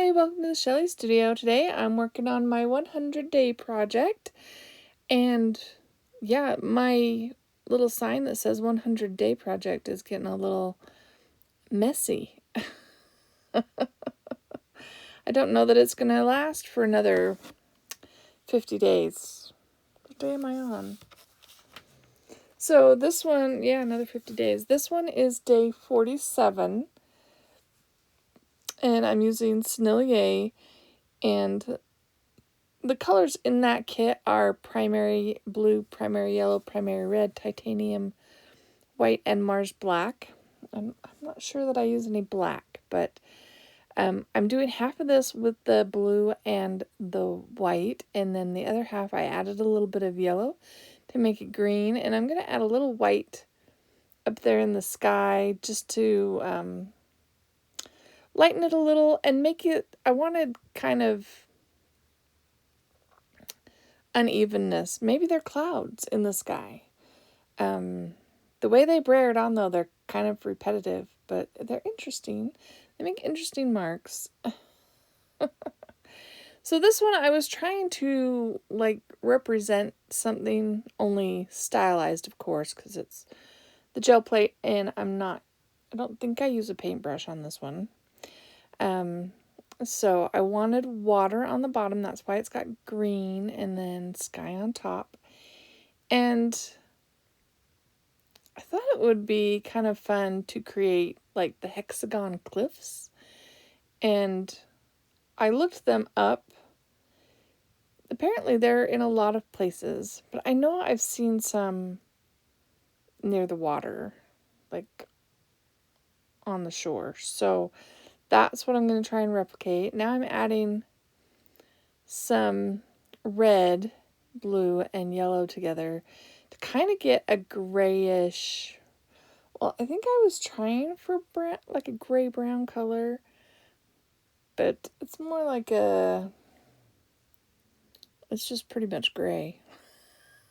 Hi, welcome to the Shelly Studio. Today I'm working on my 100-day project, and yeah, my little sign that says 100-day project is getting a little messy. I don't know that it's going to last for another 50 days. What day am I on? So this one, yeah, another 50 days. This one is day 47, and I'm using Sennelier, and the colors in that kit are primary blue, primary yellow, primary red, titanium white, and Mars black. I'm not sure that I use any black, but I'm doing half of this with the blue and the white, and then the other half I added a little bit of yellow to make it green, and I'm going to add a little white up there in the sky just to lighten it a little and make it, I wanted kind of unevenness. Maybe they're clouds in the sky. The way they brayer it on, though, they're kind of repetitive, but they're interesting. They make interesting marks. So this one, I was trying to, like, represent something, only stylized, of course, because it's the gel plate, and I don't think I use a paintbrush on this one. So I wanted water on the bottom, that's why it's got green, and then sky on top. And I thought it would be kind of fun to create like the hexagon cliffs, and I looked them up. Apparently they're in a lot of places, but I know I've seen some near the water, like on the shore. So that's what I'm going to try and replicate. Now I'm adding some red, blue, and yellow together to kind of get a grayish. Well, I think I was trying for brown, like a gray-brown color, but it's more like it's just pretty much gray.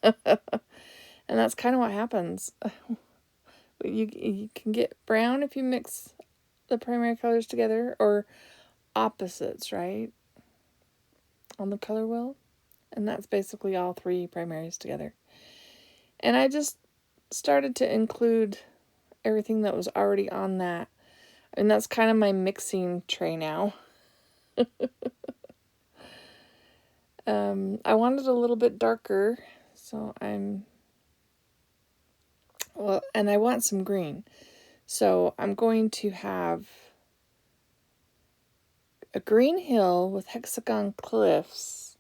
And that's kind of what happens. You can get brown if you mix the primary colors together, or opposites, right? On the color wheel. And that's basically all three primaries together. And I just started to include everything that was already on that. And that's kind of my mixing tray now. I wanted a little bit darker, so and I want some green. So I'm going to have a green hill with hexagon cliffs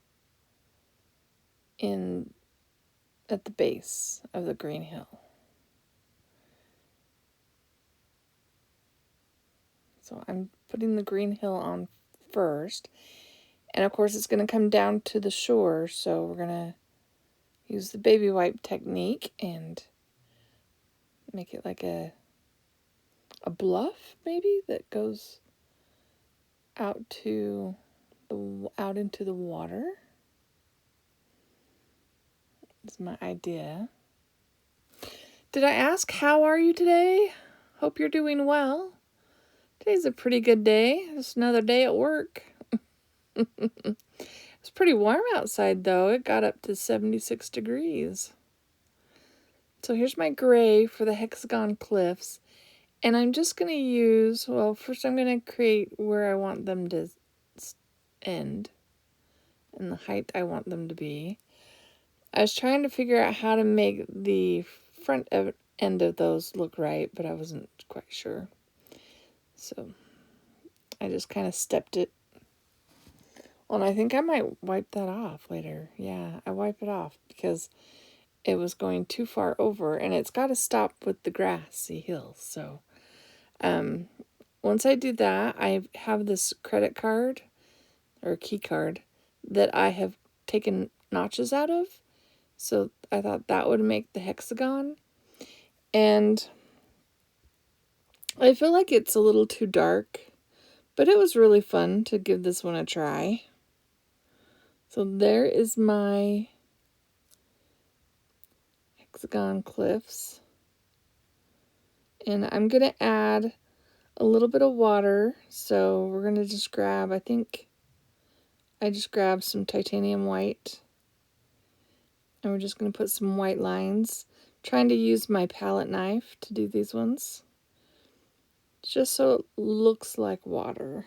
at the base of the green hill. So I'm putting the green hill on first. And of course it's going to come down to the shore, so we're going to use the baby wipe technique and make it like a bluff, maybe, that goes out into the water. That's my idea. Did I ask, how are you today? Hope you're doing well. Today's a pretty good day. Just another day at work. It's pretty warm outside, though. It got up to 76 degrees. So here's my gray for the hexagon cliffs. And I'm just going to use, well, first I'm going to create where I want them to end and the height I want them to be. I was trying to figure out how to make the front end of those look right, but I wasn't quite sure. So I just kind of stepped it. Well, and I think I might wipe that off later. Yeah, I wipe it off because it was going too far over, and it's got to stop with the grassy hills. So once I do that, I have this credit card or key card that I have taken notches out of. So I thought that would make the hexagon. And I feel like it's a little too dark, but it was really fun to give this one a try. So there is my hexagon cliffs. And I'm going to add a little bit of water. So we're going to just grab, I think I just grabbed some titanium white. And we're just going to put some white lines. Trying to use my palette knife to do these ones. Just so it looks like water.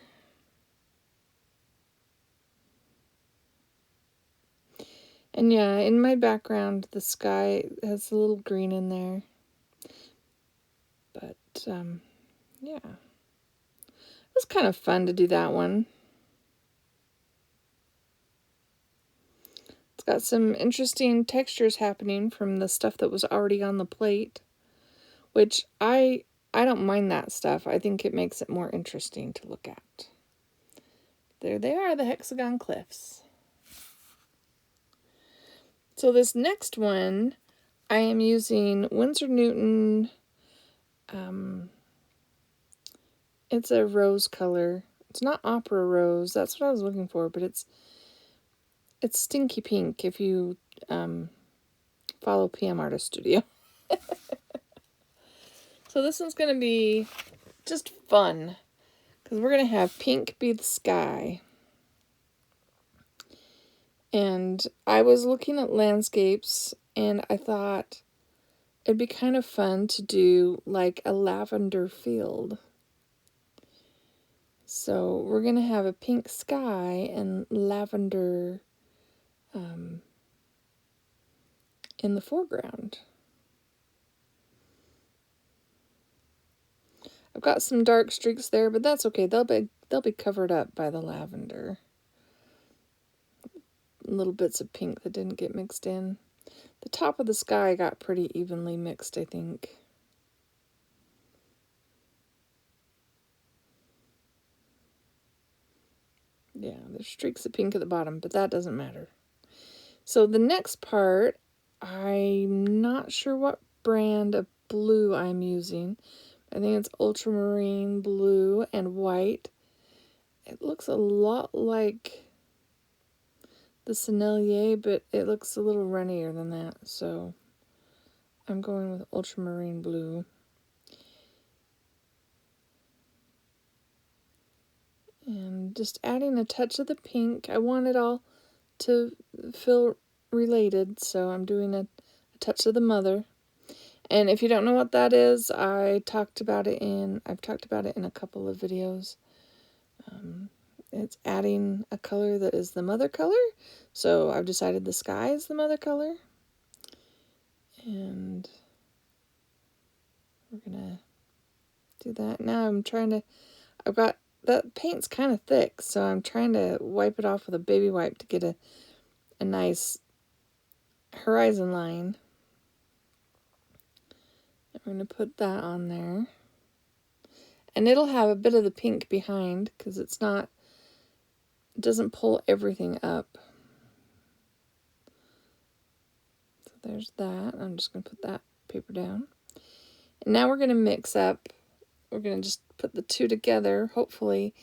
And yeah, in my background, the sky has a little green in there. But, yeah. It was kind of fun to do that one. It's got some interesting textures happening from the stuff that was already on the plate. Which I don't mind that stuff. I think it makes it more interesting to look at. There they are, the hexagon cliffs. So this next one, I am using Winsor Newton. It's a rose color. It's not opera rose. That's what I was looking for, but it's stinky pink if you follow PM Artist Studio. So this one's going to be just fun because we're going to have pink be the sky. And I was looking at landscapes and I thought it'd be kind of fun to do like a lavender field. So we're going to have a pink sky and lavender in the foreground. I've got some dark streaks there, but that's okay. They'll be covered up by the lavender. Little bits of pink that didn't get mixed in. The top of the sky got pretty evenly mixed, I think. Yeah, there's streaks of pink at the bottom, but that doesn't matter. So the next part, I'm not sure what brand of blue I'm using. I think it's ultramarine blue and white. It looks a lot like the Sennelier, but it looks a little runnier than that, so I'm going with ultramarine blue. And just adding a touch of the pink. I want it all to feel related, so I'm doing a touch of the mother. And if you don't know what that is, I've talked about it in a couple of videos. It's adding a color that is the mother color. So I've decided the sky is the mother color. And we're gonna do that. Now I've got, that paint's kind of thick, so I'm trying to wipe it off with a baby wipe to get a nice horizon line. And we're going to put that on there. And it'll have a bit of the pink behind because it doesn't pull everything up. So there's that. I'm just going to put that paper down. And now we're going to mix up. We're going to just put the two together, hopefully,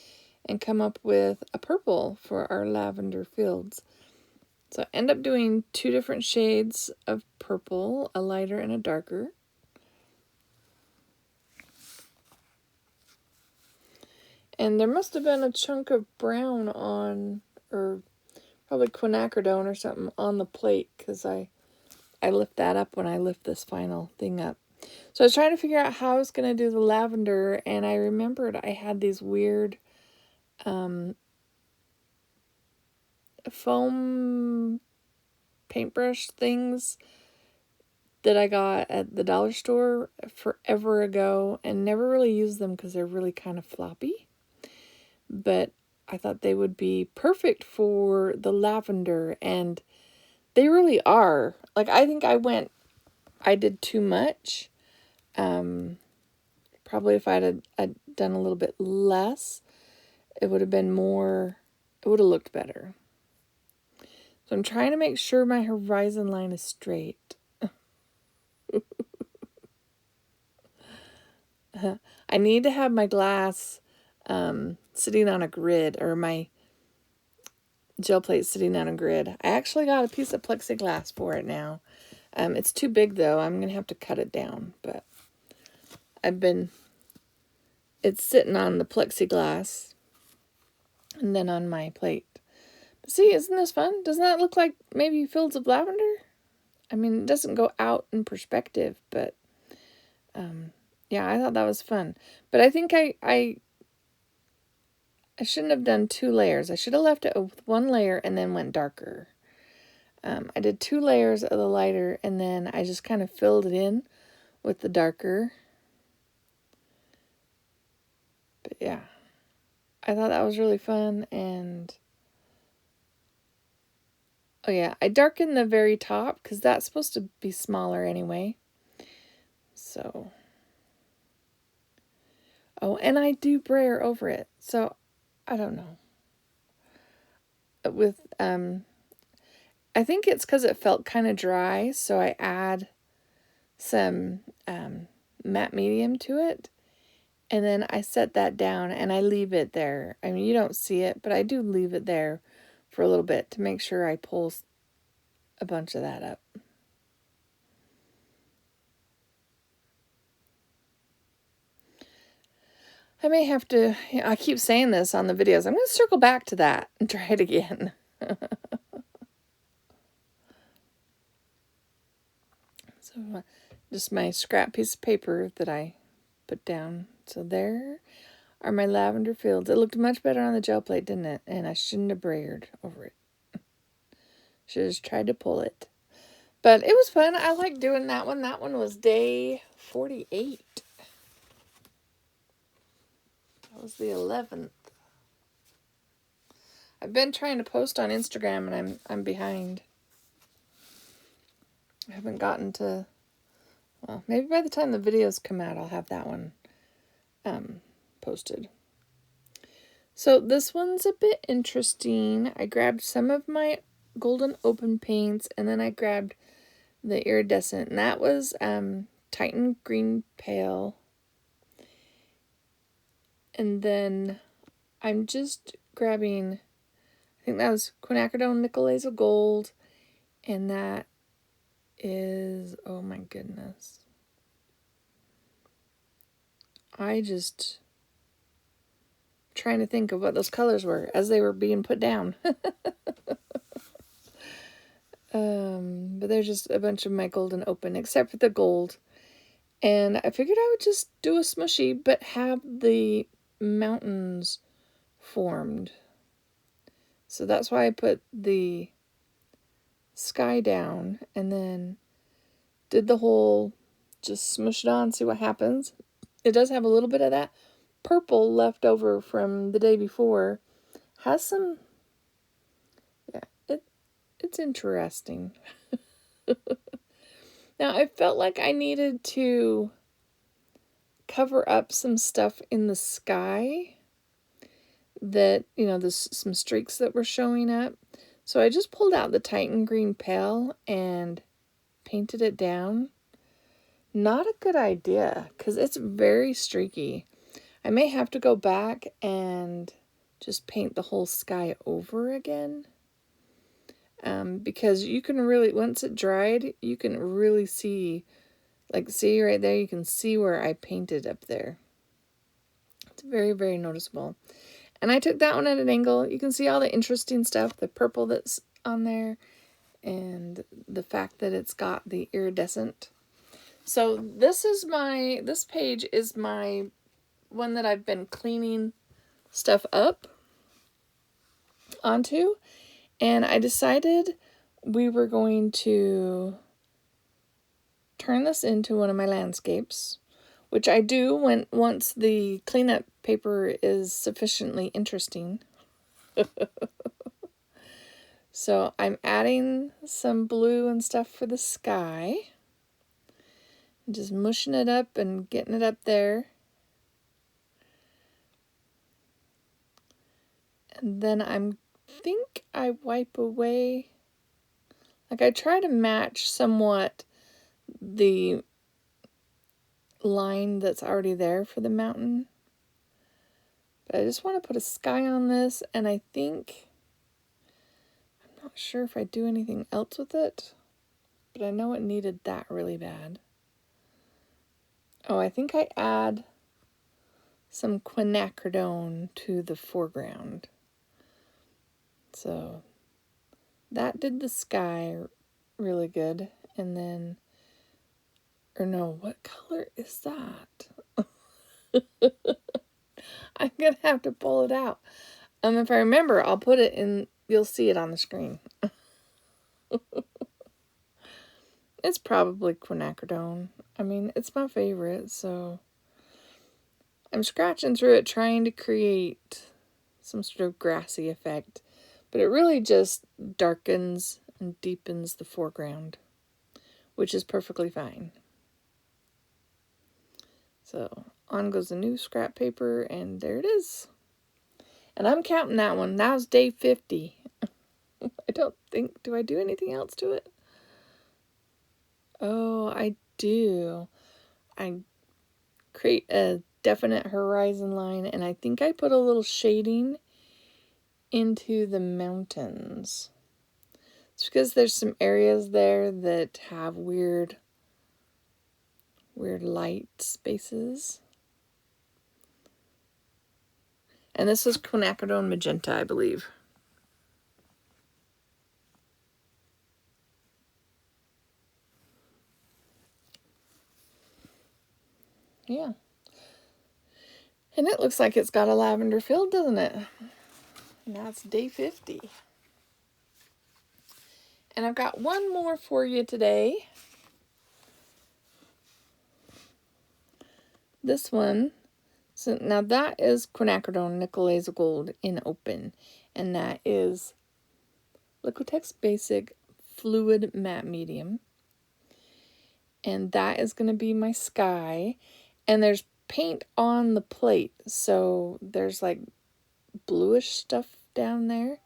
and come up with a purple for our lavender fields. So I end up doing two different shades of purple, a lighter and a darker. And there must have been a chunk of brown on, or probably quinacridone or something on the plate, because I lift that up when I lift this final thing up. So I was trying to figure out how I was going to do the lavender, and I remembered I had these weird foam paintbrush things that I got at the dollar store forever ago and never really used them because they're really kind of floppy. But I thought they would be perfect for the lavender, and they really are. Like, I think I did too much. Probably if I'd done a little bit less, it would have looked better. So I'm trying to make sure my horizon line is straight. I need to have my glass sitting on a grid, or my gel plate sitting on a grid. I actually got a piece of plexiglass for it now. It's too big though. I'm going to have to cut it down, but I've been it's sitting on the plexiglass and then on my plate. But see, isn't this fun? Doesn't that look like maybe fields of lavender? I mean, it doesn't go out in perspective, but yeah, I thought that was fun. But I think I shouldn't have done 2 layers. I should have left it with 1 layer and then went darker. I did 2 layers of the lighter, and then I just kind of filled it in with the darker. But yeah, I thought that was really fun. And oh yeah, I darkened the very top because that's supposed to be smaller anyway. So, oh, and I do brayer over it. So, I don't know. With I think it's because it felt kind of dry, so I add some matte medium to it, and then I set that down and I leave it there. I mean, you don't see it, but I do leave it there for a little bit to make sure I pull a bunch of that up. I may have to, I keep saying this on the videos, I'm going to circle back to that and try it again. So just my scrap piece of paper that I put down. So there are my lavender fields. It looked much better on the gel plate, didn't it? And I shouldn't have brayered over it. Should have just tried to pull it. But it was fun. I like doing that one. That one was day 48. That was the 11th. I've been trying to post on Instagram and I'm behind. I haven't gotten to, well, maybe by the time the videos come out, I'll have that one posted. So this one's a bit interesting. I grabbed some of my golden open paints and then I grabbed the iridescent, and that was Titan Green Pale. And then I'm just grabbing, I think that was Quinacridone Nickel Laser Gold, and that is, oh my goodness. I just trying to think of what those colors were as they were being put down. But there's just a bunch of my golden open, except for the gold. And I figured I would just do a smushy, but have the mountains formed. So that's why I put the sky down and then did the whole just smush it on, see what happens. It does have a little bit of that purple left over from the day before. Has some, yeah, it's interesting. Now, I felt like I needed to cover up some stuff in the sky that, you know, there's some streaks that were showing up. So I just pulled out the Titan Green Pale and painted it down. Not a good idea because it's very streaky. I may have to go back and just paint the whole sky over again. Because you can really, once it dried, you can really see, like see right there, you can see where I painted up there. It's very, very noticeable. And I took that one at an angle. You can see all the interesting stuff, the purple that's on there, and the fact that it's got the iridescent. So this page is my one that I've been cleaning stuff up onto. And I decided we were going to turn this into one of my landscapes, which I do once the cleanup paper is sufficiently interesting. So I'm adding some blue and stuff for the sky. Just mushing it up and getting it up there. And then I think I wipe away, like I try to match somewhat the line that's already there for the mountain. But I just want to put a sky on this, and I think, I'm not sure if I do anything else with it, but I know it needed that really bad. Oh, I think I add some quinacridone to the foreground. So that did the sky really good. And then, or no, what color is that? I'm going to have to pull it out. If I remember, I'll put it in, you'll see it on the screen. It's probably quinacridone. I mean, it's my favorite, so I'm scratching through it trying to create some sort of grassy effect, but it really just darkens and deepens the foreground, which is perfectly fine. So on goes the new scrap paper, and there it is. And I'm counting that one. Now's day 50. I don't think, do I do anything else to it? Oh, I do. I create a definite horizon line, and I think I put a little shading into the mountains. It's because there's some areas there that have weird light spaces. And this is quinacridone magenta, I believe. Yeah. And it looks like it's got a lavender field, doesn't it? And that's day 50. And I've got one more for you today. This one, so now that is quinacridone nickel laser gold in open. And that is Liquitex Basic Fluid Matte Medium. And that is going to be my sky. And there's paint on the plate, so there's like bluish stuff down there,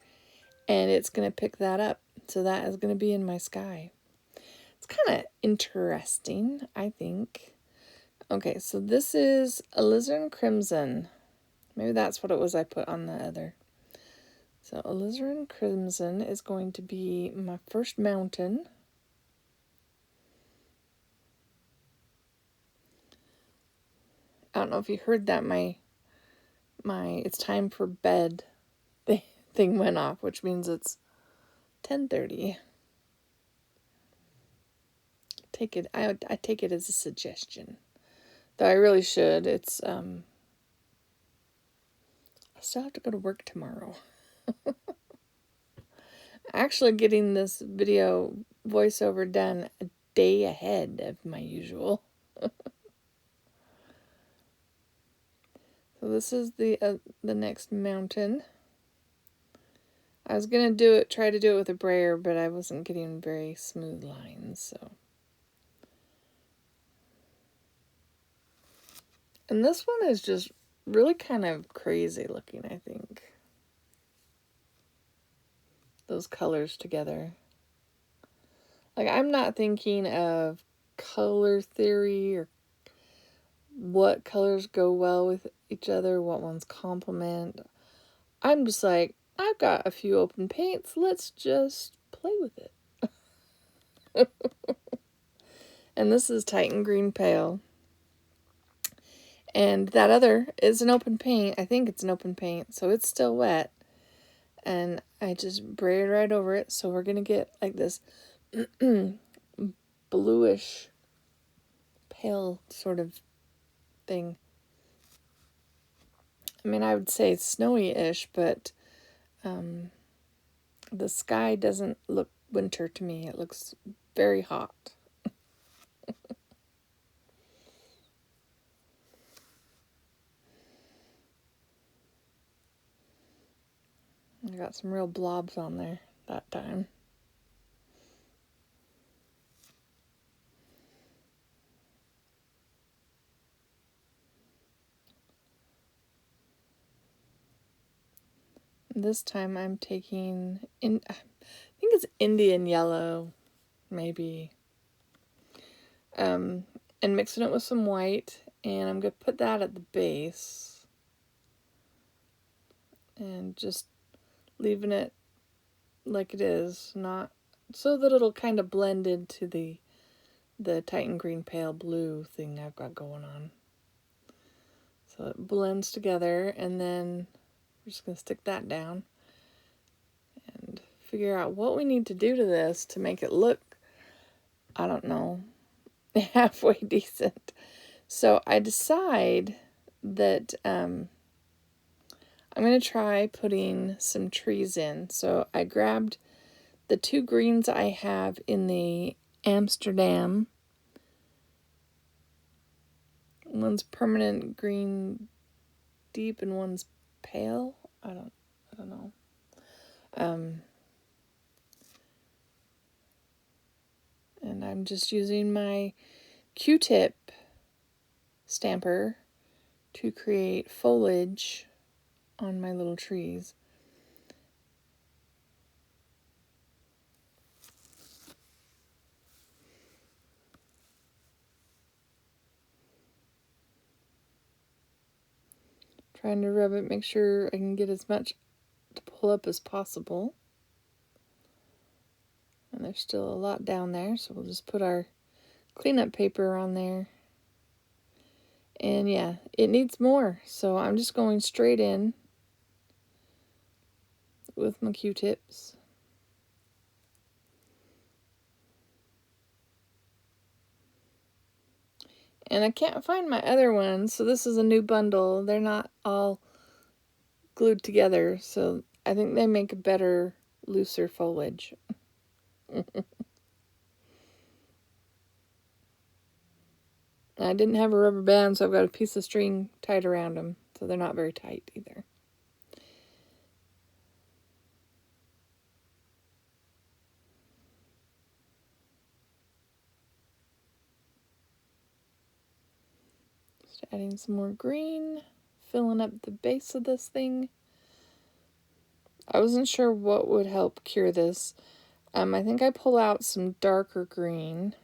and it's going to pick that up. So that is going to be in my sky. It's kind of interesting, I think. Okay, so this is alizarin crimson. Maybe that's what it was I put on the other. So alizarin crimson is going to be my first mountain. I don't know if you heard that my it's time for bed thing went off, which means it's 10:30. I take it as a suggestion. Though I really should. It's I still have to go to work tomorrow. Actually getting this video voiceover done a day ahead of my usual. So this is the next mountain. I was gonna try to do it with a brayer, but I wasn't getting very smooth lines, so. And this one is just really kind of crazy looking, I think. Those colors together. Like, I'm not thinking of color theory or what colors go well with each other, what ones complement. I'm just like, I've got a few open paints, let's just play with it. And this is Titan Green Pale. And that other is an open paint. I think it's an open paint, so it's still wet. And I just brayed right over it, so we're going to get like this bluish, pale sort of thing. I mean, I would say snowy-ish, but the sky doesn't look winter to me. It looks very hot. I got some real blobs on there that time. This time I'm taking, I think it's Indian yellow, maybe. And mixing it with some white, and I'm going to put that at the base. And just leaving it like it is, not so that it'll kind of blend into the Titan Green Pale Blue thing I've got going on. So it blends together, and then we're just going to stick that down and figure out what we need to do to this to make it look, I don't know, halfway decent. So I decide that I'm going to try putting some trees in. So I grabbed the 2 greens I have in the Amsterdam. One's permanent green deep and one's pale. I don't know. And I'm just using my Q-tip stamper to create foliage on my little trees. Trying to rub it, make sure I can get as much to pull up as possible. And there's still a lot down there, so we'll just put our cleanup paper on there. And yeah, it needs more, so I'm just going straight in with my Q-tips. And I can't find my other ones, so this is a new bundle. They're not all glued together, so I think they make a better, looser foliage. I didn't have a rubber band, so I've got a piece of string tied around them, so they're not very tight either. Just adding some more green, filling up the base of this thing. I wasn't sure what would help cure this. I think I pull out some darker green.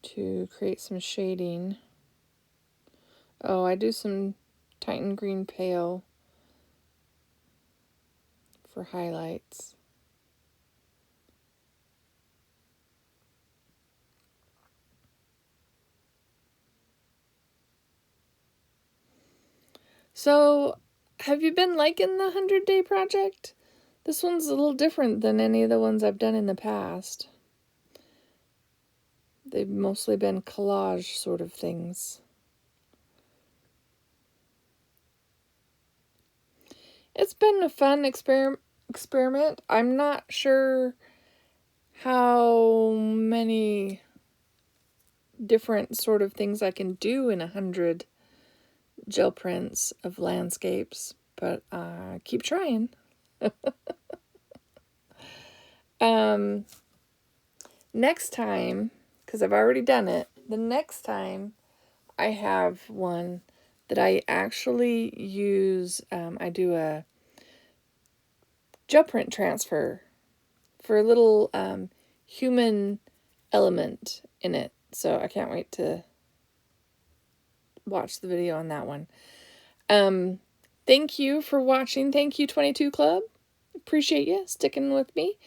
To create some shading. Oh, I do some Titan Green Pale for highlights. So, have you been liking the 100-Day Project? This one's a little different than any of the ones I've done in the past. They've mostly been collage sort of things. It's been a fun experiment. I'm not sure how many different sort of things I can do in 100 gel prints of landscapes, but keep trying. Next time, because I've already done it, the next time I have one that I actually use, I do a gel print transfer for a little human element in it. So I can't wait to watch the video on that one. Thank you for watching. Thank you, 22 Club. Appreciate you sticking with me.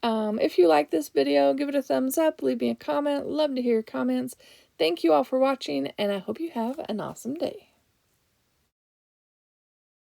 If you like this video, give it a thumbs up, leave me a comment. Love to hear your comments. Thank you all for watching, and I hope you have an awesome day.